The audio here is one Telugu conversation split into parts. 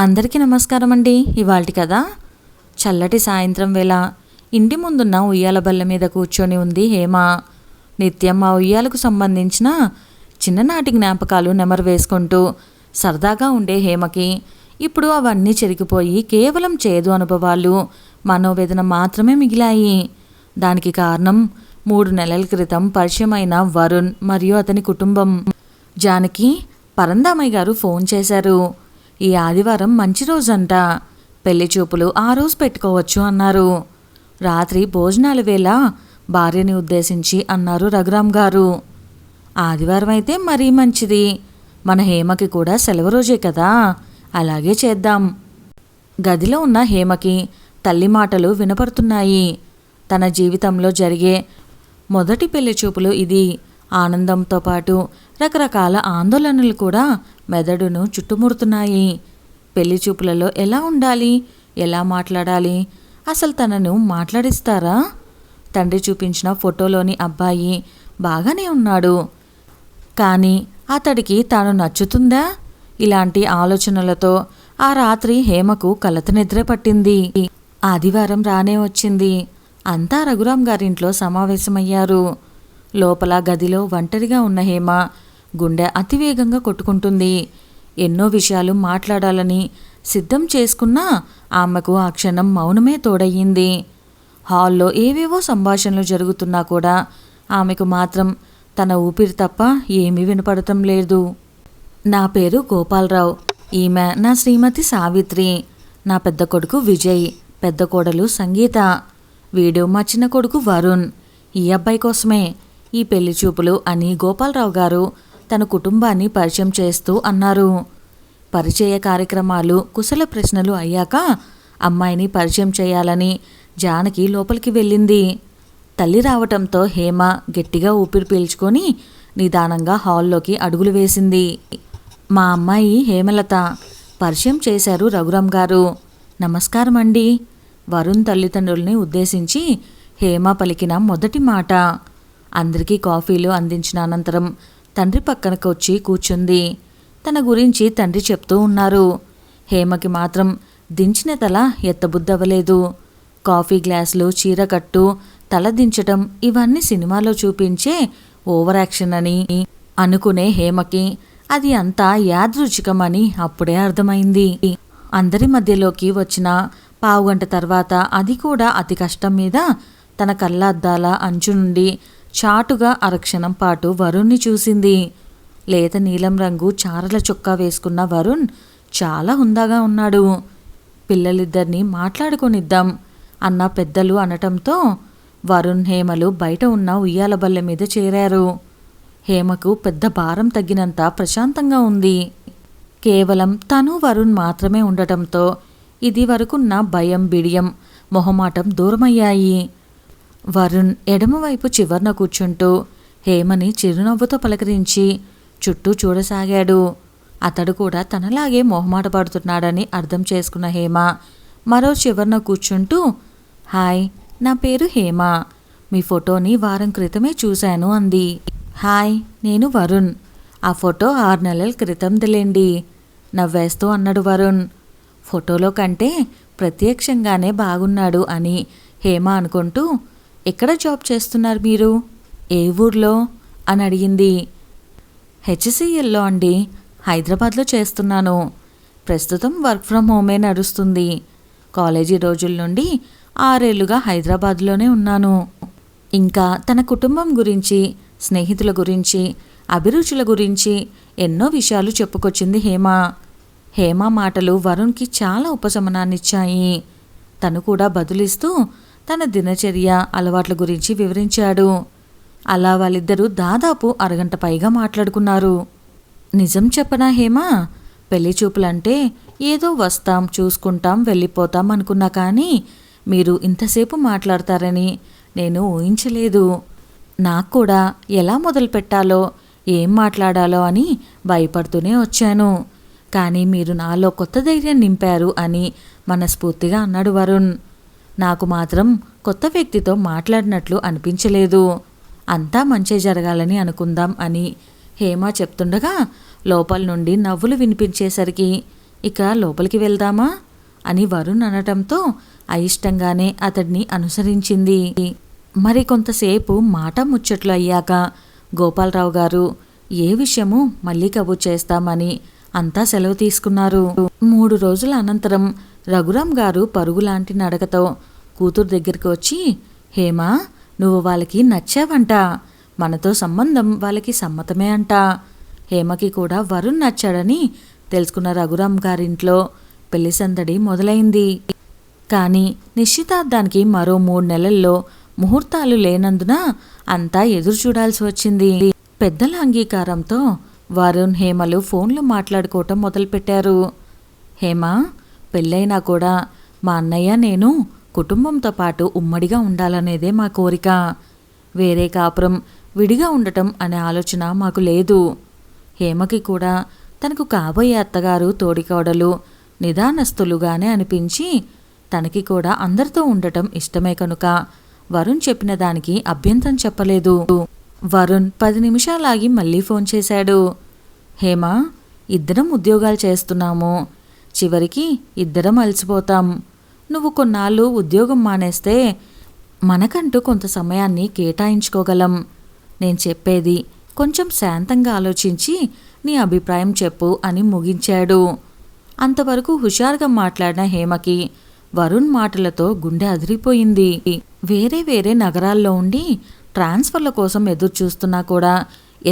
అందరికీ నమస్కారం అండి. ఇవాల్టి కథ చల్లటి సాయంత్రం వేళ ఇంటి ముందున్న ఉయ్యాల బల్ల మీద కూర్చొని ఉంది హేమ. నిత్యం ఆ ఉయ్యాలకు సంబంధించిన చిన్ననాటి జ్ఞాపకాలు నెమరు వేసుకుంటూ సరదాగా ఉండే హేమకి ఇప్పుడు అవన్నీ చెరిగిపోయి కేవలం చేదు అనుభవాలు, మనోవేదన మాత్రమే మిగిలాయి. దానికి కారణం 3 నెలల క్రితం పరిచయమైన వరుణ్ మరియు అతని కుటుంబం. జానకి, పరందామయ్య గారు ఫోన్ చేశారు. ఈ ఆదివారం మంచి రోజంట, పెళ్లి చూపులు ఆ రోజు పెట్టుకోవచ్చు అన్నారు. రాత్రి భోజనాల వేళ భార్యని ఉద్దేశించి అన్నారు రఘురామ్ గారు. ఆదివారం అయితే మరీ మంచిది, మన హేమకి కూడా సెలవు రోజే కదా, అలాగే చేద్దాం. గదిలో ఉన్న హేమకి తల్లి మాటలు వినపడుతున్నాయి. తన జీవితంలో జరిగే మొదటి పెళ్లి చూపులు ఇది. ఆనందంతో పాటు రకరకాల ఆందోళనలు కూడా మెదడును చుట్టుముడుతున్నాయి. పెళ్లి చూపులలో ఎలా ఉండాలి, ఎలా మాట్లాడాలి, అసలు తనను మాట్లాడిస్తారా? తండ్రి చూపించిన ఫోటోలోని అబ్బాయి బాగానే ఉన్నాడు, కానీ అతడికి తాను నచ్చుతుందా? ఇలాంటి ఆలోచనలతో ఆ రాత్రి హేమకు కలత నిద్ర పట్టింది. ఆదివారం రానే వచ్చింది. అంతా రఘురామ్ గారింట్లో సమావేశమయ్యారు. లోపల గదిలో ఒంటరిగా ఉన్న హేమ గుండె అతివేగంగా కొట్టుకుంటుంది. ఎన్నో విషయాలు మాట్లాడాలని సిద్ధం చేసుకున్నా ఆమెకు ఆ క్షణం మౌనమే తోడయ్యింది. హాల్లో ఏవేవో సంభాషణలు జరుగుతున్నా కూడా ఆమెకు మాత్రం తన ఊపిరి తప్ప ఏమీ వినపడటం లేదు. నా పేరు గోపాలరావు, ఈమె నా శ్రీమతి సావిత్రి, నా పెద్ద కొడుకు విజయ్, పెద్ద కోడలు సంగీత, వీడు మా చిన్న కొడుకు వరుణ్. ఈ అబ్బాయి కోసమే ఈ పెళ్లి చూపులు అని గోపాలరావు గారు తన కుటుంబాన్ని పరిచయం చేస్తూ అన్నారు. పరిచయ కార్యక్రమాలు, కుశల ప్రశ్నలు అయ్యాక అమ్మాయిని పరిచయం చేయాలని జానకి లోపలికి వెళ్ళింది. తల్లి రావటంతో హేమ గట్టిగా ఊపిరి పీల్చుకొని నిదానంగా హాల్లోకి అడుగులు వేసింది. మా అమ్మాయి హేమలత, పరిచయం చేశారు రఘురామ్ గారు. నమస్కారం అండి. వరుణ్ తల్లిదండ్రుల్ని ఉద్దేశించి హేమ పలికిన మొదటి మాట. అందరికీ కాఫీలు అందించిన అనంతరం తండ్రి పక్కనకు వచ్చి కూర్చుంది. తన గురించి తండ్రి చెప్తూ ఉన్నారు. హేమకి మాత్రం దించిన తల ఎత్తబుద్దవ్వలేదు. కాఫీ గ్లాసులు, చీరకట్టు, తల దించటం ఇవన్నీ సినిమాలో చూపించే ఓవర్ యాక్షన్ అని అనుకునే హేమకి అది అంతా యాదృచ్ఛికమని అప్పుడే అర్థమైంది. అందరి మధ్యలోకి వచ్చిన పావుగంట తర్వాత, అది కూడా అతి కష్టం మీద, తన కళ్ళద్దాల అంచు నుండి చాటుగా అరక్షణం పాటు వరుణ్ణి చూసింది. లేత నీలం రంగు చారల చొక్కా వేసుకున్న వరుణ్ చాలా హుందాగా ఉన్నాడు. పిల్లలిద్దరినీ మాట్లాడుకొనిద్దాం అన్న పెద్దలు అనటంతో వరుణ్, హేమలు బయట ఉన్న ఉయ్యాల బల్ల మీద చేరారు. హేమకు పెద్ద భారం తగ్గినంత ప్రశాంతంగా ఉంది. కేవలం తను వరుణ్ మాత్రమే ఉండటంతో ఇది వరకున్న భయం, బిడియం, మొహమాటం దూరమయ్యాయి. వరుణ్ ఎడమవైపు చివర్న కూర్చుంటూ హేమని చిరునవ్వుతో పలకరించి చుట్టూ చూడసాగాడు. అతడు కూడా తనలాగే మొహమాట పడుతున్నాడని అర్థం చేసుకున్న హేమ మరో చివర్న కూర్చుంటూ, హాయ్, నా పేరు హేమ, మీ ఫోటోని వారం క్రితమే చూశాను అంది. హాయ్, నేను వరుణ్, ఆ ఫోటో 6 నెలల క్రితందిలేండి నవ్వేస్తూ అన్నాడు వరుణ్. ఫోటోలో కంటే ప్రత్యక్షంగానే బాగున్నాడు అని హేమ అనుకుంటూ, ఎక్కడ జాబ్ చేస్తున్నారు మీరు, ఏ ఊర్లో అని అడిగింది. హెచ్సిఎల్లో అండి, హైదరాబాద్లో చేస్తున్నాను. ప్రస్తుతం వర్క్ ఫ్రమ్ హోమే నడుస్తుంది. కాలేజీ రోజుల నుండి 6 ఏళ్లుగా హైదరాబాద్లోనే ఉన్నాను. ఇంకా తన కుటుంబం గురించి, స్నేహితుల గురించి, అభిరుచుల గురించి ఎన్నో విషయాలు చెప్పుకొచ్చింది హేమ. హేమ మాటలు వరుణ్కి చాలా ఉపశమనాన్నిచ్చాయి. తను కూడా బదులిస్తూ తన దినచర్య, అలవాట్ల గురించి వివరించాడు. అలా వాళ్ళిద్దరూ దాదాపు అరగంట పైగా మాట్లాడుకున్నారు. నిజం చెప్పనా హేమ, పెళ్లి చూపులంటే ఏదో వస్తాం, చూసుకుంటాం, వెళ్ళిపోతాం అనుకున్నా, కానీ మీరు ఇంతసేపు మాట్లాడతారని నేను ఊహించలేదు. నాకు కూడా ఎలా మొదలు పెట్టాలో, ఏం మాట్లాడాలో అని భయపడుతూనే వచ్చాను, కానీ మీరు నాలో కొత్త ధైర్యం నింపారు అని మనస్ఫూర్తిగా అన్నాడు వరుణ్. నాకు మాత్రం కొత్త వ్యక్తితో మాట్లాడినట్లు అనిపించలేదు. అంతా మంచి జరగాలని అనుకుందాం అని హేమ చెప్తుండగా లోపల నుండి నవ్వులు వినిపించేసరికి ఇక లోపలికి వెళ్దామా అని వరుణ్ అనటంతో అయిష్టంగానే అతడిని అనుసరించింది. మరి కొంతసేపు మాట ముచ్చట్లు అయ్యాక గోపాలరావు గారు ఏ విషయము మళ్ళీ కబుర్ చేస్తామని అంతా సెలవు తీసుకున్నారు. 3 రోజుల అనంతరం రఘురాం గారు పరుగులాంటి నడకతో కూతురు దగ్గరికి వచ్చి, హేమా, నువ్వు వాళ్ళకి నచ్చావంట, మనతో సంబంధం వాళ్ళకి సమ్మతమే అంట. హేమకి కూడా వరుణ్ నచ్చాడని తెలుసుకున్న రఘురాం గారింట్లో పెళ్లి సందడి మొదలైంది. కానీ నిశ్చితార్థానికి మరో 3 నెలల్లో ముహూర్తాలు లేనందున అంతా ఎదురు చూడాల్సి వచ్చింది. పెద్దల అంగీకారంతో వరుణ్, హేమలు ఫోన్లో మాట్లాడుకోవటం మొదలుపెట్టారు. హేమ, పెళ్ళైనా కూడా మా అన్నయ్య నేను కుటుంబంతో పాటు ఉమ్మడిగా ఉండాలనేదే మా కోరిక. వేరే కాపురం, విడిగా ఉండటం అనే ఆలోచన మాకు లేదు. హేమకి కూడా తనకు కాబోయే అత్తగారు, తోడికోడలు నిదానస్తులుగానే అనిపించి తనకి కూడా అందరితో ఉండటం ఇష్టమే కనుక వరుణ్ చెప్పిన దానికి అభ్యంతరం చెప్పలేదు. వరుణ్ 10 నిమిషాలాగి మళ్ళీ ఫోన్ చేశాడు. హేమ, ఇద్దరం ఉద్యోగాలు చేస్తున్నాము, చివరికి ఇద్దరం అలసిపోతాం. నువ్వు కొన్నాళ్ళు ఉద్యోగం మానేస్తే మనకంటూ కొంత సమయాన్ని కేటాయించుకోగలం. నేను చెప్పేది కొంచెం శాంతంగా ఆలోచించి నీ అభిప్రాయం చెప్పు అని ముగించాడు. అంతవరకు హుషారుగా మాట్లాడిన హేమకి వరుణ్ మాటలతో గుండె అదిరిపోయింది. వేరే వేరే నగరాల్లో ఉండి ట్రాన్స్ఫర్ల కోసం ఎదురు చూస్తున్నా కూడా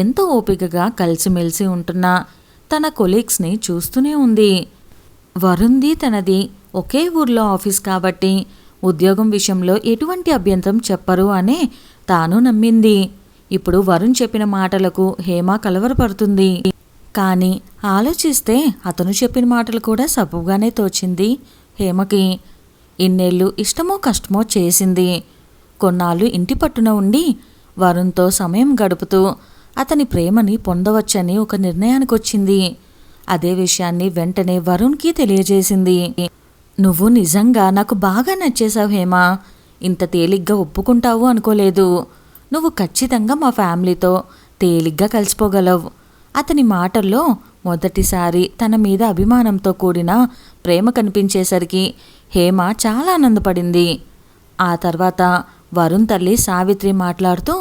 ఎంతో ఓపికగా కలిసిమెలిసి ఉంటున్న తన కొలీగ్స్ని చూస్తూనే ఉంది. వరుణ్ది తనది ఒకే ఊర్లో ఆఫీస్ కాబట్టి ఉద్యోగం విషయంలో ఎటువంటి అభ్యంతరం చెప్పరు అనే తాను నమ్మింది. ఇప్పుడు వరుణ్ చెప్పిన మాటలకు హేమ కలవరపడుతుంది. కానీ ఆలోచిస్తే అతను చెప్పిన మాటలు కూడా సబబుగానే తోచింది హేమకి. ఇన్నేళ్ళు ఇష్టమో కష్టమో చేసింది. కొన్నాళ్ళు ఇంటి పట్టున ఉండి వరుణ్తో సమయం గడుపుతూ అతని ప్రేమని పొందవచ్చని ఒక నిర్ణయానికి వచ్చింది. అదే విషయాన్ని వెంటనే వరుణ్కి తెలియజేసింది. నువ్వు నిజంగా నాకు బాగా నచ్చేశావు హేమా, ఇంత తేలిగ్గా ఒప్పుకుంటావు అనుకోలేదు. నువ్వు ఖచ్చితంగా మా ఫ్యామిలీతో తేలిగ్గా కలిసిపోగలవు. అతని మాటల్లో మొదటిసారి తన మీద అభిమానంతో కూడిన ప్రేమ కనిపించేసరికి హేమ చాలా ఆనందపడింది. ఆ తర్వాత వరుణ్ తల్లి సావిత్రి మాట్లాడుతూ,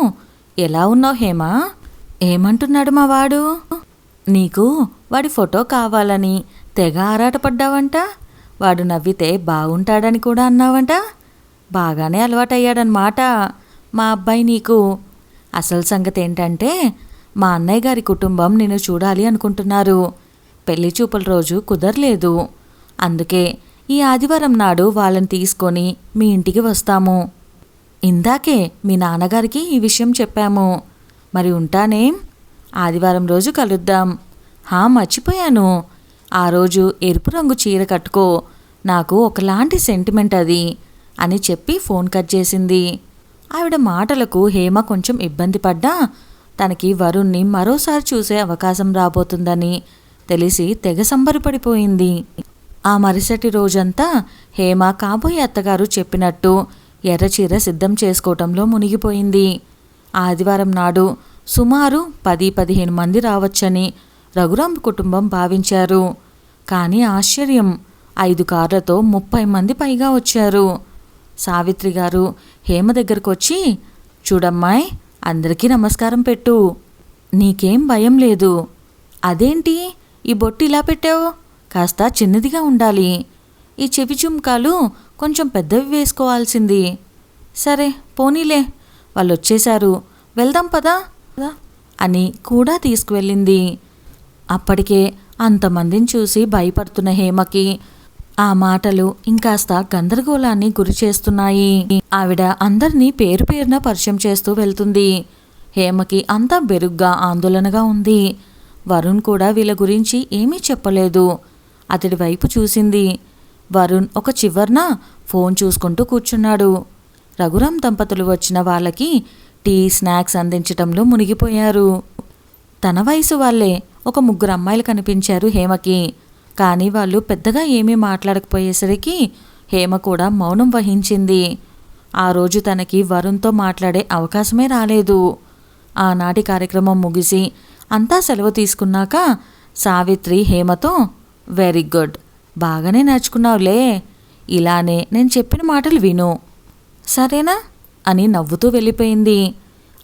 ఎలా ఉన్నావు హేమా? ఏమంటున్నాడు మా వాడు? నీకు వాడి ఫోటో కావాలని తెగ ఆరాటపడ్డావంట. వాడు నవ్వితే బాగుంటాడని కూడా అన్నావంట. బాగానే అలవాటయ్యాడనమాట మా అబ్బాయి నీకు. అసలు సంగతి ఏంటంటే మా అన్నయ్య గారి కుటుంబం నిన్ను చూడాలి అనుకుంటున్నారు. పెళ్లి చూపుల రోజు కుదరలేదు. అందుకే ఈ ఆదివారం నాడు వాళ్ళని తీసుకొని మీ ఇంటికి వస్తాము. ఇందాకే మీ నాన్నగారికి ఈ విషయం చెప్పాము. మరి ఉంటానేం? ఆదివారం రోజు కలుద్దాం. మర్చిపోయాను, ఆ రోజు ఎరుపు రంగు చీర కట్టుకో, నాకు ఒకలాంటి సెంటిమెంట్ అది అని చెప్పి ఫోన్ కట్ చేసింది. ఆవిడ మాటలకు హేమ కొంచెం ఇబ్బంది పడ్డా తనకి వరుణ్ణి మరోసారి చూసే అవకాశం రాబోతుందని తెలిసి తెగ సంబరపడిపోయింది. ఆ మరుసటి రోజంతా హేమ కాబోయే అత్తగారు చెప్పినట్టు ఎర్రచీర సిద్ధం చేసుకోవటంలో మునిగిపోయింది. ఆదివారం నాడు సుమారు 10-15 మంది రావచ్చని రఘురాం కుటుంబం భావించారు. కానీ ఆశ్చర్యం, 5 కార్లతో 30 మంది పైగా వచ్చారు. సావిత్రి గారు హేమ దగ్గరకు వచ్చి, చూడమ్మాయ్, అందరికీ నమస్కారం పెట్టు. నీకేం భయం లేదు. అదేంటి ఈ బొట్టు ఇలా పెట్టావు? కాస్త చిన్నదిగా ఉండాలి. ఈ చెవి చుమ్కాలు కొంచెం పెద్దవి వేసుకోవాల్సింది. సరే పోనీలే, వాళ్ళు వచ్చేశారు, వెళ్దాం పదా అని కూడా తీసుకువెళ్ళింది. అప్పటికే అంతమందిని చూసి భయపడుతున్న హేమకి ఆ మాటలు ఇంకాస్త గందరగోళాన్ని గురి చేస్తున్నాయి. ఆవిడ అందరినీ పేరు పేరున పరిచయం చేస్తూ వెళ్తుంది. హేమకి అంతా బెరుగ్గా ఆందోళనగా ఉంది. వరుణ్ కూడా వీళ్ళ గురించి ఏమీ చెప్పలేదు. అతడి వైపు చూసింది. వరుణ్ ఒక చివర్న ఫోన్ చూసుకుంటూ కూర్చున్నాడు. రఘురాం దంపతులు వచ్చిన వాళ్ళకి టీ, స్నాక్స్ అందించటంలో మునిగిపోయారు. తన వయసు వాళ్ళే ఒక 3 అమ్మాయిలు కనిపించారు హేమకి. కానీ వాళ్ళు పెద్దగా ఏమీ మాట్లాడకపోయేసరికి హేమ కూడా మౌనం వహించింది. ఆ రోజు తనకి వరుణ్తో మాట్లాడే అవకాశమే రాలేదు. ఆనాటి కార్యక్రమం ముగిసి అంతా సెలవు తీసుకున్నాక సావిత్రి హేమతో, వెరీ గుడ్, బాగానే నేర్చుకున్నావులే. ఇలానే నేను చెప్పిన మాటలు విను, సరేనా అని నవ్వుతూ వెళ్ళిపోయింది.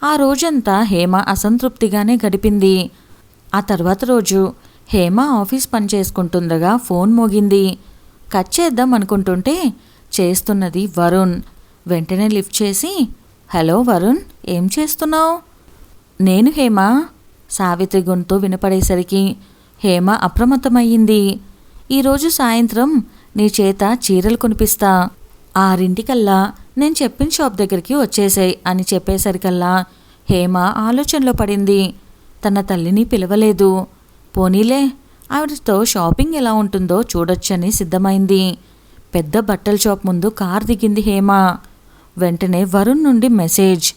ఆ రోజంతా హేమ అసంతృప్తిగానే గడిపింది. ఆ తర్వాత రోజు హేమ ఆఫీస్ పని చేసుకుంటుండగా ఫోన్ మోగింది. కట్ చేద్దాం అనుకుంటుంటే చేస్తున్నది వరుణ్. వెంటనే లిఫ్ట్ చేసి, హలో వరుణ్, ఏం చేస్తున్నావు? నేను హేమ. సావిత్రి గొంతు వినపడేసరికి హేమ అప్రమత్తమయ్యింది. ఈరోజు సాయంత్రం నీ చేత చీరలు కొనిపిస్తా, 6 నేను చెప్పిన షాప్ దగ్గరికి వచ్చేసాయి అని చెప్పేసరికల్లా హేమ ఆలోచనలో పడింది. తన తల్లిని పిలవలేదు. పోనీలే, ఆవిడతో షాపింగ్ ఎలా ఉంటుందో చూడొచ్చని సిద్ధమైంది. పెద్ద బట్టల షాప్ ముందు కార్ దిగింది హేమ. వెంటనే వరుణ్ నుండి మెసేజ్,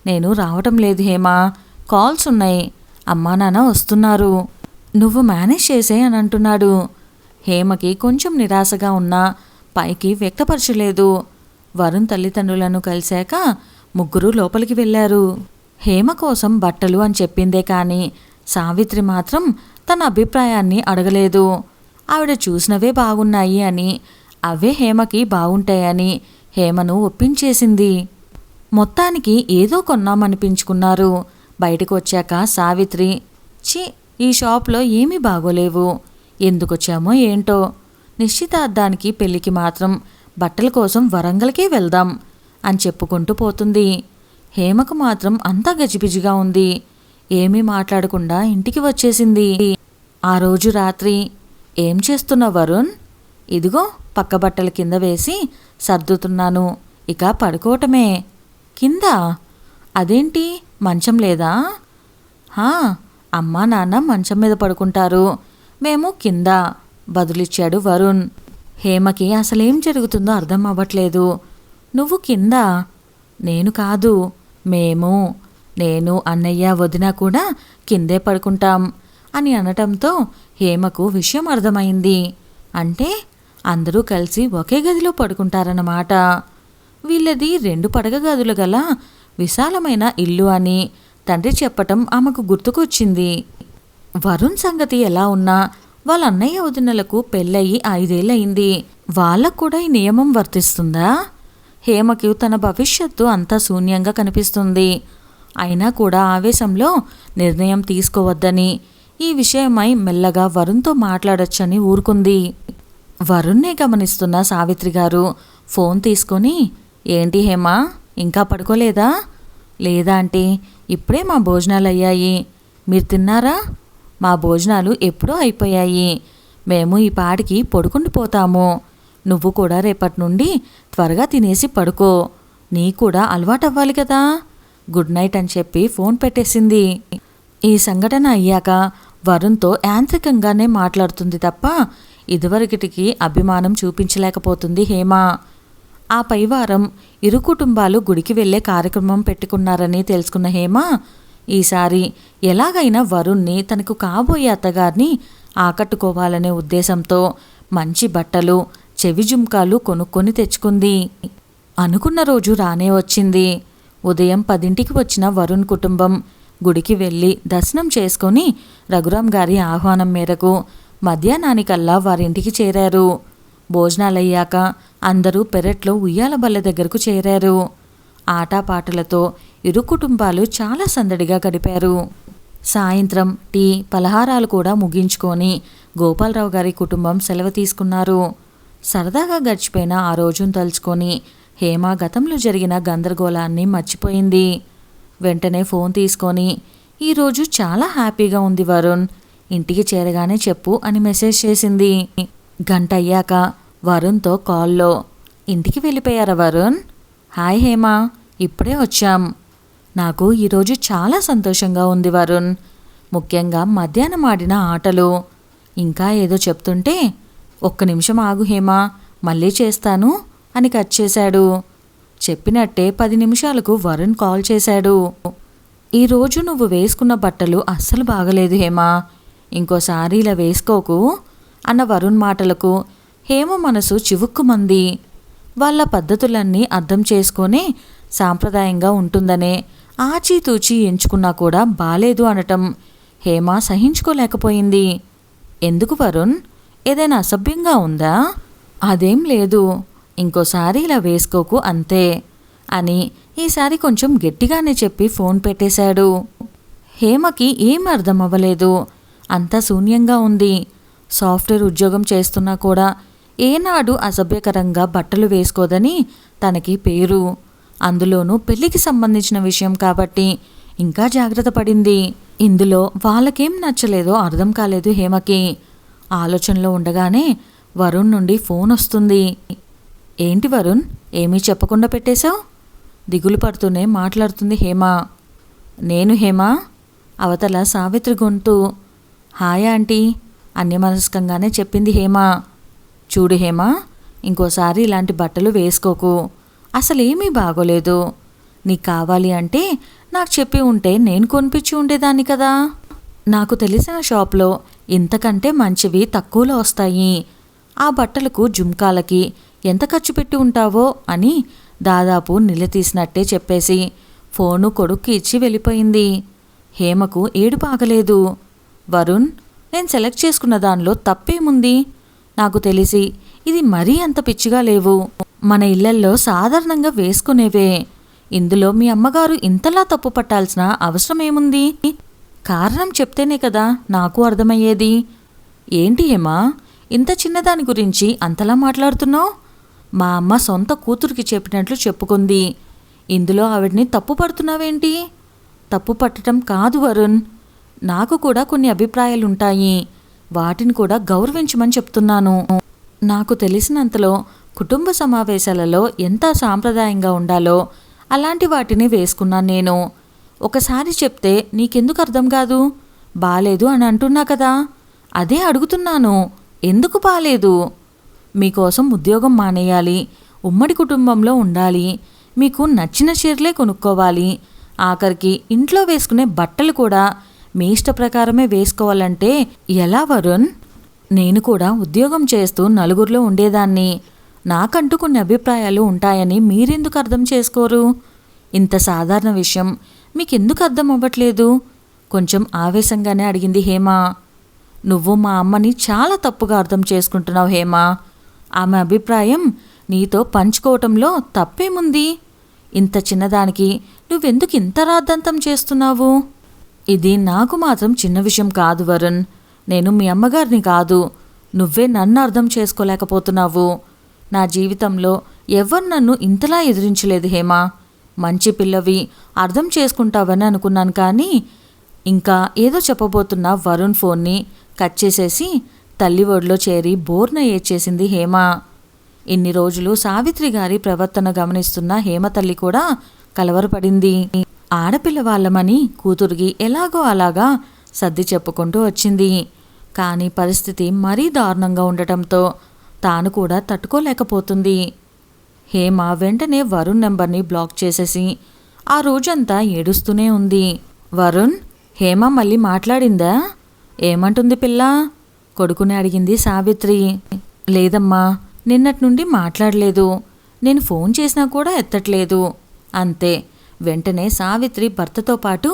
నేను రావటం లేదు హేమ, కాల్స్ ఉన్నాయి, అమ్మా నాన్న వస్తున్నారు, నువ్వు మేనేజ్ చేసే అని అంటున్నాడు. హేమకి కొంచెం నిరాశగా ఉన్నా పైకి వ్యక్తపరచలేదు. వరుణ్ తల్లిదండ్రులను కలిశాక ముగ్గురు లోపలికి వెళ్ళారు. హేమ కోసం బట్టలు అని చెప్పిందే కానీ సావిత్రి మాత్రం తన అభిప్రాయాన్ని అడగలేదు. ఆవిడ చూసినవే బాగున్నాయి అని, అవే హేమకి బాగుంటాయని హేమను ఒప్పించేసింది. మొత్తానికి ఏదో కొన్నామనిపించుకున్నారు. బయటకు వచ్చాక సావిత్రి, ఛీ, ఈ షాప్లో ఏమీ బాగోలేవు, ఎందుకొచ్చామో ఏంటో, నిశ్చితార్థానికి పెళ్ళికి మాత్రం బట్టల కోసం వరంగల్కే వెళ్దాం అని చెప్పుకుంటూ పోతుంది. హేమకు మాత్రం అంతా గజిబిజిగా ఉంది. ఏమీ మాట్లాడకుండా ఇంటికి వచ్చేసింది. ఆ రోజు రాత్రి, ఏం చేస్తున్నావు వరుణ్? ఇదిగో పక్క బట్టల కింద వేసి సర్దుతున్నాను, ఇక పడుకోవటమే. కింద? అదేంటి, మంచం లేదా? హా, అమ్మా నాన్న మంచం మీద పడుకుంటారు, మేము కింద బదులిచ్చాడు వరుణ్. హేమకి అసలేం జరుగుతుందో అర్థం అవ్వట్లేదు. నువ్వు కింద? నేను కాదు, మేము, నేను, అన్నయ్య, వదిన కూడా కిందే పడుకుంటాం అని అనటంతో హేమకు విషయం అర్థమైంది. అంటే అందరూ కలిసి ఒకే గదిలో పడుకుంటారన్నమాట. వీళ్ళది 2 పడగ గదులు గల విశాలమైన ఇల్లు అని తండ్రి చెప్పటం ఆమెకు గుర్తుకొచ్చింది. వరుణ్ సంగతి ఎలా ఉన్నా వాళ్ళ అన్నయ్య వదినలకు పెళ్ళయి 5 ఏళ్ళయింది. వాళ్ళకు కూడా ఈ నియమం వర్తిస్తుందా? హేమకి తన భవిష్యత్తు అంతా శూన్యంగా కనిపిస్తుంది. అయినా కూడా ఆవేశంలో నిర్ణయం తీసుకోవద్దని, ఈ విషయమై మెల్లగా వరుణ్తో మాట్లాడొచ్చని ఊరుకుంది. వరుణ్నే గమనిస్తున్న సావిత్రి గారు ఫోన్ తీసుకొని, ఏంటి హేమ, ఇంకా పడుకోలేదా? లేదా అంటే, ఇప్పుడే మా భోజనాలు అయ్యాయి, మీరు తిన్నారా? మా భోజనాలు ఎప్పుడో అయిపోయాయి, మేము ఈ పాటికి పడుకుండిపోతాము. నువ్వు కూడా రేపటి నుండి త్వరగా తినేసి పడుకో, నీ కూడా అలవాటవ్వాలి కదా. గుడ్ నైట్ అని చెప్పి ఫోన్ పెట్టేసింది. ఈ సంఘటన అయ్యాక వరుణ్తో యాంత్రికంగానే మాట్లాడుతుంది తప్ప ఇదివరకటికి అభిమానం చూపించలేకపోతుంది హేమ. ఆ పైవారం ఇరు కుటుంబాలు గుడికి వెళ్లే కార్యక్రమం పెట్టుకున్నారని తెలుసుకున్న హేమ ఈసారి ఎలాగైనా వరుణ్ని తనకు కాబోయే అత్తగారిని ఆకట్టుకోవాలనే ఉద్దేశంతో మంచి బట్టలు, చెవి జుంకాలు కొనుక్కొని తెచ్చుకుంది. అనుకున్న రోజు రానే వచ్చింది. ఉదయం 10ంటికి వచ్చిన వరుణ్ కుటుంబం గుడికి వెళ్ళి దర్శనం చేసుకొని రఘురాం గారి ఆహ్వానం మేరకు మధ్యాహ్నానికల్లా వారింటికి చేరారు. భోజనాలయ్యాక అందరూ పెరట్లో ఉయ్యాల బల్ల దగ్గరకు చేరారు. ఆటపాటలతో ఇరు కుటుంబాలు చాలా సందడిగా గడిపారు. సాయంత్రం టీ, పలహారాలు కూడా ముగించుకొని గోపాలరావు గారి కుటుంబం సెలవు తీసుకున్నారు. సరదాగా గడిచిపోయిన ఆ రోజును తలుచుకొని హేమ గతంలో జరిగిన గందరగోళాన్ని మర్చిపోయింది. వెంటనే ఫోన్ తీసుకొని, ఈరోజు చాలా హ్యాపీగా ఉంది వరుణ్, ఇంటికి చేరగానే చెప్పు అని మెసేజ్ చేసింది. గంట అయ్యాక వరుణ్తో కాల్లో, ఇంటికి వెళ్ళిపోయారా వరుణ్? హాయ్ హేమ, ఇప్పుడే వచ్చాం. నాకు ఈరోజు చాలా సంతోషంగా ఉంది వరుణ్, ముఖ్యంగా మధ్యాహ్నం ఆడిన ఆటలు. ఇంకా ఏదో చెప్తుంటే, ఒక్క నిమిషం ఆగు హేమ, మళ్ళీ చేస్తాను అని కట్ చేశాడు. చెప్పినట్టే 10 నిమిషాలకు వరుణ్ కాల్ చేశాడు. ఈరోజు నువ్వు వేసుకున్న బట్టలు అస్సలు బాగలేదు హేమ, ఇంకోసారి ఇలా వేసుకోకు అన్న వరుణ్ మాటలకు హేమ మనసు చివుక్కుమంది. వాళ్ళ పద్ధతులన్నీ అర్థం చేసుకొని సాంప్రదాయంగా ఉంటుందనే ఆచితూచి ఎంచుకున్నా కూడా బాలేదు అనటం హేమ సహించుకోలేకపోయింది. ఎందుకు వరుణ్, ఏదైనా అసభ్యంగా ఉందా? అదేం లేదు, ఇంకోసారి ఇలా వేసుకోకు అంతే అని ఈసారి కొంచెం గట్టిగానే చెప్పి ఫోన్ పెట్టేశాడు. హేమకి ఏం అర్థం అవ్వలేదు. అంతా శూన్యంగా ఉంది. సాఫ్ట్వేర్ ఉద్యోగం చేస్తున్నా కూడా ఏనాడు అసభ్యకరంగా బట్టలు వేసుకోదని తనకి పేరు. అందులోనూ పెళ్లికి సంబంధించిన విషయం కాబట్టి ఇంకా జాగ్రత్త పడింది. ఇందులో వాళ్ళకేం నచ్చలేదో అర్థం కాలేదు హేమకి. ఆలోచనలో ఉండగానే వరుణ్ నుండి ఫోన్ వస్తుంది. ఏంటి వరుణ్, ఏమీ చెప్పకుండా పెట్టేశావు? దిగులు పడుతూనే మాట్లాడుతుంది హేమ. నేను హేమ. అవతల సావిత్రి గొంతు. హాయ్ ఆంటీ అన్యమనస్కంగానే చెప్పింది హేమ. చూడు హేమ, ఇంకోసారి ఇలాంటి బట్టలు వేసుకోకు. అసలేమీ బాగోలేదు. నీకు కావాలి అంటే నాకు చెప్పి ఉంటే నేను కొనిపించి ఉండేదాన్ని కదా. నాకు తెలిసిన షాప్లో ఇంతకంటే మంచివి తక్కువలో వస్తాయి. ఆ బట్టలకు జుమ్కాలకి ఎంత ఖర్చు పెట్టి ఉంటావో అని దాదాపు నిలదీసినట్టే చెప్పేసి ఫోను కొడుక్కి ఇచ్చి వెళ్ళిపోయింది. హేమకు ఏడుపు ఆగలేదు. వరుణ్, నేను సెలెక్ట్ చేసుకున్న దానిలో తప్పేముంది? నాకు తెలిసి ఇది మరీ అంత పిచ్చిగా లేవు. మన ఇళ్లల్లో సాధారణంగా వేసుకునేవే. ఇందులో మీ అమ్మగారు ఇంతలా తప్పు పట్టాల్సిన అవసరం ఏముంది? కారణం చెప్తేనే కదా నాకు అర్థమయ్యేది. ఏంటి హేమా, ఇంత చిన్నదాని గురించి అంతలా మాట్లాడుతున్నావు? మా అమ్మ సొంత కూతురికి చెప్పినట్లు చెప్పుకుంది. ఇందులో ఆవిడ్ని తప్పు పడుతున్నావేంటి? తప్పు పట్టడం కాదు వరుణ్, నాకు కూడా కొన్ని అభిప్రాయాలుంటాయి. వాటిని కూడా గౌరవించమని చెప్తున్నాను. నాకు తెలిసినంతలో కుటుంబ సమావేశాలలో ఎంత సాంప్రదాయంగా ఉండాలో అలాంటి వాటిని వేసుకున్నాను నేను. ఒకసారి చెప్తే నీకెందుకు అర్థం కాదు? బాలేదు అని అంటున్నా కదా, అదే అడుగుతున్నాను. ఎందుకు బాలేదు? మీకోసం ఉద్యోగం మానేయాలి, ఉమ్మడి కుటుంబంలో ఉండాలి, మీకు నచ్చిన చీరలే కొనుక్కోవాలి, ఆఖరికి ఇంట్లో వేసుకునే బట్టలు కూడా మీ ఇష్ట ప్రకారమే వేసుకోవాలంటే ఎలా వరుణ్? నేను కూడా ఉద్యోగం చేస్తూ నలుగురిలో ఉండేదాన్ని. నాకంటూ కొన్ని అభిప్రాయాలు ఉంటాయని మీరెందుకు అర్థం చేసుకోరు? ఇంత సాధారణ విషయం మీకెందుకు అర్థం అవ్వట్లేదు? కొంచెం ఆవేశంగానే అడిగింది హేమ. నువ్వు మా అమ్మని చాలా తప్పుగా అర్థం చేసుకుంటున్నావు హేమ. ఆమె అభిప్రాయం నీతో పంచుకోవటంలో తప్పేముంది? ఇంత చిన్నదానికి నువ్వెందుకు ఇంత రాద్ధాంతం చేస్తున్నావు? ఇది నాకు మాత్రం చిన్న విషయం కాదు వరుణ్. నేను మీ అమ్మగారిని కాదు. నువ్వే నన్ను అర్థం చేసుకోలేకపోతున్నావు. నా జీవితంలో ఎవరు నన్ను ఇంతలా ఎదిరించలేదు హేమ. మంచి పిల్లవి, అర్థం చేసుకుంటావని అనుకున్నాను, కానీ ఇంకా ఏదో చెప్పబోతున్న వరుణ్ ఫోన్ని కట్ చేసేసి తల్లి ఒడిలో చేరి బోర్న ఏడ్చేసింది హేమ. ఇన్ని రోజులు సావిత్రి గారి ప్రవర్తన గమనిస్తున్న హేమ తల్లి కూడా కలవరపడింది. ఆడపిల్ల వాళ్ళమని కూతురికి ఎలాగో అలాగా సర్ది చెప్పుకుంటూ వచ్చింది. కానీ పరిస్థితి మరీ దారుణంగా ఉండటంతో తాను కూడా తట్టుకోలేకపోతుంది. హేమ వెంటనే వరుణ్ నెంబర్ని బ్లాక్ చేసేసి ఆ రోజంతా ఏడుస్తూనే ఉంది. వరుణ్, హేమ మళ్ళీ మాట్లాడిందా? ఏమంటుంది పిల్ల? కొడుకుని అడిగింది సావిత్రి. లేదమ్మా, నిన్నటి నుండి మాట్లాడలేదు. నేను ఫోన్ చేసినా కూడా ఎత్తట్లేదు అంతే. వెంటనే సావిత్రి భర్తతో పాటు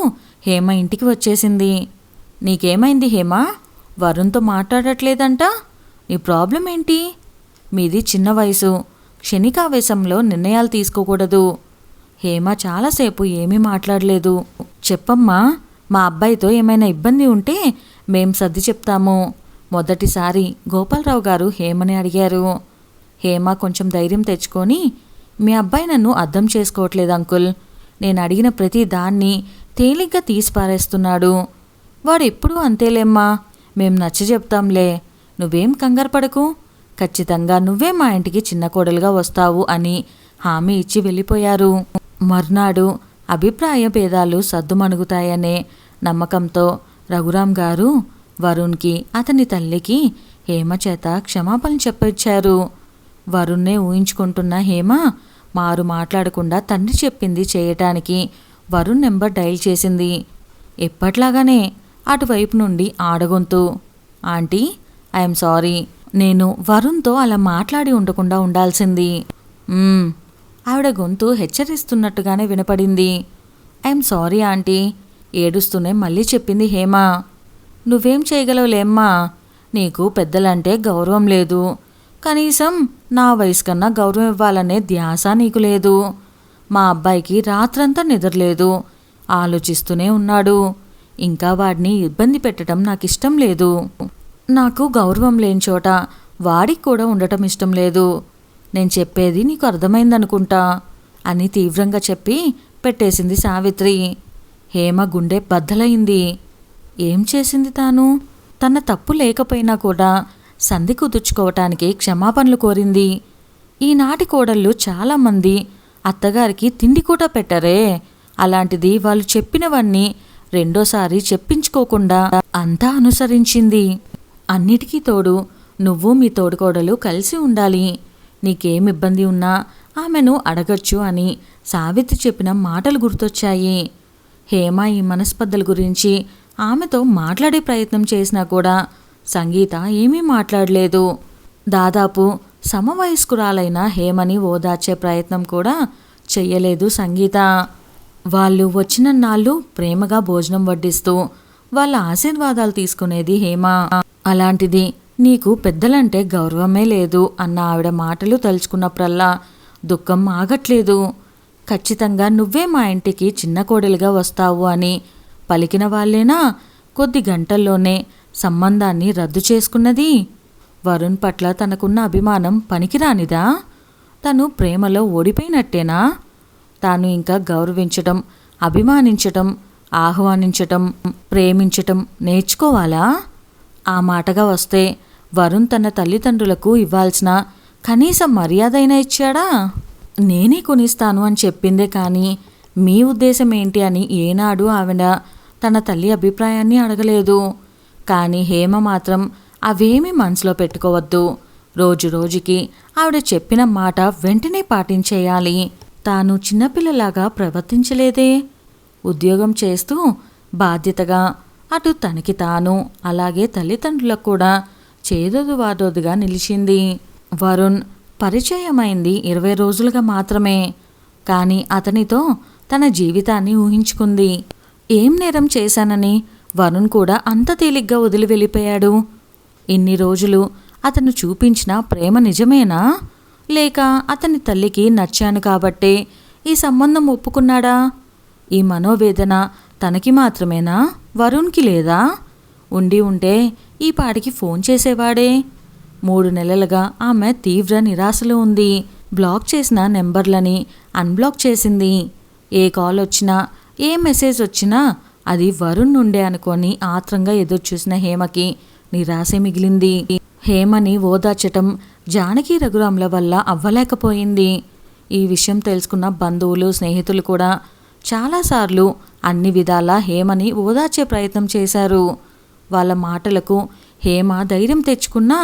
హేమ ఇంటికి వచ్చేసింది. నీకేమైంది హేమ? వరుణ్తో మాట్లాడట్లేదంట. నీ ప్రాబ్లం ఏంటి? మీది చిన్న వయసు, క్షణికావేశంలో నిర్ణయాలు తీసుకోకూడదు. హేమ చాలాసేపు ఏమీ మాట్లాడలేదు. చెప్పమ్మా, మా అబ్బాయితో ఏమైనా ఇబ్బంది ఉంటే మేం సర్ది చెప్తాము. మొదటిసారి గోపాలరావు గారు హేమని అడిగారు. హేమ కొంచెం ధైర్యం తెచ్చుకొని, మీ అబ్బాయి నన్ను అర్థం చేసుకోవట్లేదు అంకుల్. నేను అడిగిన ప్రతి దాన్ని తేలిగ్గా తీసిపారేస్తున్నాడు. వాడెప్పుడూ అంతేలేమ్మా, మేం నచ్చ చెప్తాంలే, నువ్వేం కంగారు పడకు. ఖచ్చితంగా నువ్వే మా ఇంటికి చిన్న కోడలుగా వస్తావు అని హామీ ఇచ్చి వెళ్ళిపోయారు. మర్నాడు అభిప్రాయ భేదాలు సద్దుమణుగుతాయనే నమ్మకంతో రఘురాం గారు వరుణ్కి, అతని తల్లికి హేమ చేత క్షమాపణ చెప్పొచ్చారు. వరుణ్నే ఊహించుకుంటున్న హేమ మారు మాట్లాడకుండా తండ్రి చెప్పింది చేయటానికి వరుణ్ నెంబర్ డైల్ చేసింది. ఎప్పట్లాగానే అటువైపు నుండి ఆడగొంతు, ఆంటీ, ఐఎమ్ సారీ, నేను వరుణ్తో అలా మాట్లాడి ఉండకుండా ఉండాల్సింది. ఆవిడ గొంతు హెచ్చరిస్తున్నట్టుగానే వినపడింది. ఐఎమ్ సారీ ఆంటీ, ఏడుస్తూనే మళ్ళీ చెప్పింది హేమ. నువ్వేం చేయగలవులేమ్మా, నీకు పెద్దలంటే గౌరవం లేదు. కనీసం నా వయసు కన్నా గౌరవం ఇవ్వాలనే ధ్యాస నీకు లేదు. మా అబ్బాయికి రాత్రంతా నిద్రలేదు. ఆలోచిస్తూనే ఉన్నాడు. ఇంకా వాడిని ఇబ్బంది పెట్టడం నాకు ఇష్టం లేదు. నాకు గౌరవం లేని చోట వాడికి కూడా ఉండటం ఇష్టం లేదు. నేను చెప్పేది నీకు అర్థమైందనుకుంటా అని తీవ్రంగా చెప్పి పెట్టేసింది సావిత్రి. హేమ గుండె బద్దలైంది. ఏం చేసింది తాను? తన తప్పు లేకపోయినా కూడా సంధి కుదుర్చుకోవటానికి క్షమాపణలు కోరింది. ఈనాటి కోడళ్ళు చాలామంది అత్తగారికి తిండి కూడా పెట్టరే. అలాంటిది వాళ్ళు చెప్పినవన్నీ రెండోసారి చెప్పించుకోకుండా అంతా అనుసరించింది. అన్నిటికీ తోడు నువ్వు మీ తోడుకోడలు కలిసి ఉండాలి. నీకేం ఇబ్బంది ఉన్నా ఆమెను అడగచ్చు అని సావిత్రి చెప్పిన మాటలు గుర్తొచ్చాయి. హేమ ఈ మనస్పర్ధల గురించి ఆమెతో మాట్లాడే ప్రయత్నం చేసినా కూడా సంగీత ఏమీ మాట్లాడలేదు. దాదాపు సమవయస్కురాలైన హేమని ఓదార్చే ప్రయత్నం కూడా చెయ్యలేదు సంగీత. వాళ్ళు వచ్చిన నాళ్ళు ప్రేమగా భోజనం వడ్డిస్తూ వాళ్ళ ఆశీర్వాదాలు తీసుకునేది హేమ. అలాంటిది నీకు పెద్దలంటే గౌరవమే లేదు అన్న ఆవిడ మాటలు తలుచుకున్నప్పుడల్లా దుఃఖం ఆగట్లేదు. ఖచ్చితంగా నువ్వే మా ఇంటికి చిన్న కోడలిగా వస్తావు అని పలికిన వాళ్ళేనా కొద్ది గంటల్లోనే సంబంధాన్ని రద్దు చేసుకున్నది? వరుణ్ పట్ల తనకున్న అభిమానం పనికిరానిదా? తను ప్రేమలో ఓడిపోయినట్టేనా? తాను ఇంకా గౌరవించటం, అభిమానించటం, ఆహ్వానించటం, ప్రేమించటం నేర్చుకోవాలా? ఆ మాటగా వస్తే వరుణ్ తన తల్లిదండ్రులకు ఇవ్వాల్సిన కనీస మర్యాదైనా ఇచ్చాడా? నేనే కొనిస్తాను అని చెప్పిందే కానీ మీ ఉద్దేశం ఏంటి అని ఏనాడు ఆవిడ తన తల్లి అభిప్రాయాన్ని అడగలేదు. కానీ హేమ మాత్రం అవేమీ మనసులో పెట్టుకోవద్దు. రోజు రోజుకి ఆవిడ చెప్పిన మాట వెంటనే పాటించేయాలి. తాను చిన్నపిల్లలాగా ప్రవర్తించలేదే. ఉద్యోగం చేస్తూ బాధ్యతగా అటు తనకి తాను అలాగే తల్లిదండ్రులకు కూడా చేదోదు వాదోదుగా నిలిచింది. వరుణ్ పరిచయమైంది 20 రోజులుగా మాత్రమే. కానీ అతనితో తన జీవితాన్ని ఊహించుకుంది. ఏం నేరం చేశానని వరుణ్ కూడా అంత తేలిగ్గా వదిలి వెళ్ళిపోయాడు? ఇన్ని రోజులు అతను చూపించిన ప్రేమ నిజమేనా? లేక అతని తల్లికి నచ్చాను కాబట్టే ఈ సంబంధం ఒప్పుకున్నాడా? ఈ మనోవేదన తనకి మాత్రమేనా, వరుణ్కి లేదా? ఉండి ఉంటే ఈ పాటికి ఫోన్ చేసేవాడే. 3 నెలలుగా ఆమె తీవ్ర నిరాశలో ఉంది. బ్లాక్ చేసిన నెంబర్లని అన్బ్లాక్ చేసింది. ఏ కాల్ వచ్చినా ఏ మెసేజ్ వచ్చినా అది వరుణ్ నుండే అనుకొని ఆత్రంగా ఎదురుచూసిన హేమకి నిరాశ మిగిలింది. హేమని ఓదార్చటం జానకి రఘురాంల వల్ల అవ్వలేకపోయింది. ఈ విషయం తెలుసుకున్న బంధువులు, స్నేహితులు కూడా చాలాసార్లు అన్ని విధాలా హేమని ఓదార్చే ప్రయత్నం చేశారు. వాళ్ళ మాటలకు హేమ ధైర్యం తెచ్చుకున్నా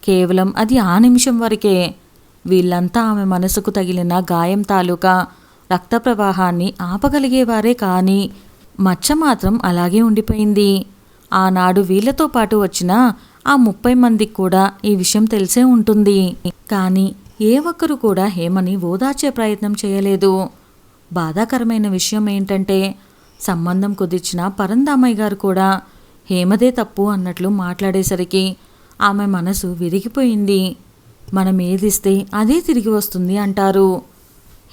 కేవలం అది ఆ నిమిషం వరకే. వీళ్ళంతా ఆమె మనసుకు తగిలిన గాయం తాలూకా రక్త ప్రవాహాన్ని ఆపగలిగేవారే కానీ మచ్చ మాత్రం అలాగే ఉండిపోయింది. ఆనాడు వీళ్లతో పాటు వచ్చిన ఆ 30 మందికి కూడా ఈ విషయం తెలిసే ఉంటుంది. కానీ ఏ ఒక్కరు కూడా హేమని ఓదార్చే ప్రయత్నం చేయలేదు. బాధాకరమైన విషయం ఏంటంటే సంబంధం కుదిర్చిన పరందామయ్య గారు కూడా హేమదే తప్పు అన్నట్లు మాట్లాడేసరికి ఆమె మనసు విరిగిపోయింది. మనం ఏదిస్తే అదే తిరిగి వస్తుంది అంటారు.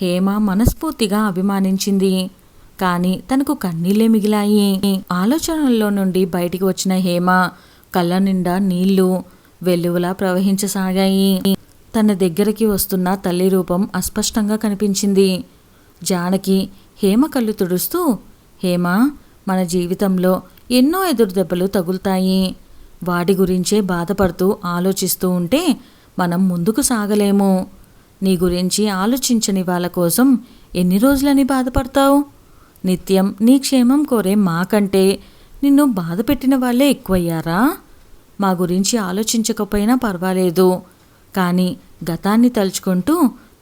హేమ మనస్ఫూర్తిగా అభిమానించింది. కానీ తనకు కన్నీళ్లే మిగిలాయి. ఆలోచనల్లో నుండి బయటికి వచ్చిన హేమ కళ్ళ నిండా నీళ్లు వెల్లువలా ప్రవహించసాగాయి. తన దగ్గరికి వస్తున్న తల్లి రూపం అస్పష్టంగా కనిపించింది. జానకి హేమ కళ్ళు తుడుస్తూ, హేమ, మన జీవితంలో ఎన్నో ఎదురు దెబ్బలు తగులుతాయి. వాటి గురించే బాధపడుతూ ఆలోచిస్తూ ఉంటే మనం ముందుకు సాగలేము. నీ గురించి ఆలోచించని వాళ్ళ కోసం ఎన్ని రోజులని బాధపడతావు? నిత్యం నీ క్షేమం కోరే మాకంటే నిన్ను బాధ పెట్టిన వాళ్ళే ఎక్కువయ్యారా? మా గురించి ఆలోచించకపోయినా పర్వాలేదు, కానీ గతాన్ని తలుచుకుంటూ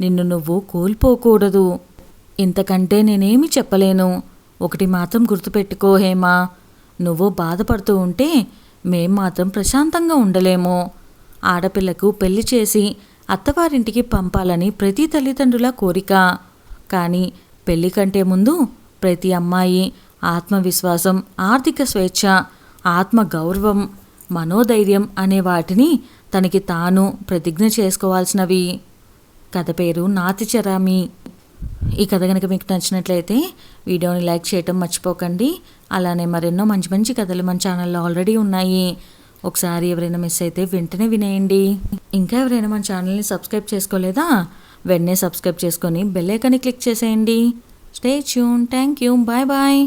నిన్ను నువ్వు కోల్పోకూడదు. ఇంతకంటే నేనేమి చెప్పలేను. ఒకటి మాత్రం గుర్తుపెట్టుకో హేమా, నువ్వు బాధపడుతూ ఉంటే మేం మాత్రం ప్రశాంతంగా ఉండలేము. ఆడపిల్లకు పెళ్లి చేసి అత్తవారింటికి పంపాలని ప్రతి తల్లిదండ్రుల కోరిక. కానీ పెళ్లి కంటే ముందు ప్రతి అమ్మాయి ఆత్మవిశ్వాసం, ఆర్థిక స్వేచ్ఛ, ఆత్మ గౌరవం, మనోధైర్యం అనే వాటిని తనకి తాను ప్రతిజ్ఞ చేసుకోవాల్సినవి. కథ పేరు నాతి చరామి. ఈ కథ కనుక మీకు నచ్చినట్లయితే వీడియోని లైక్ చేయటం మర్చిపోకండి. అలానే మరెన్నో మంచి మంచి కథలు మన ఛానల్లో ఆల్రెడీ ఉన్నాయి. ఒకసారి ఎవరైనా మిస్ అయితే వెంటనే వినేయండి. ఇంకా ఎవరైనా మన ఛానల్ని సబ్స్క్రైబ్ చేసుకోలేదా, వెంటనే సబ్స్క్రైబ్ చేసుకొని బెల్ ఐకాన్ని క్లిక్ చేసేయండి. Stay tune. Thank you. Bye bye.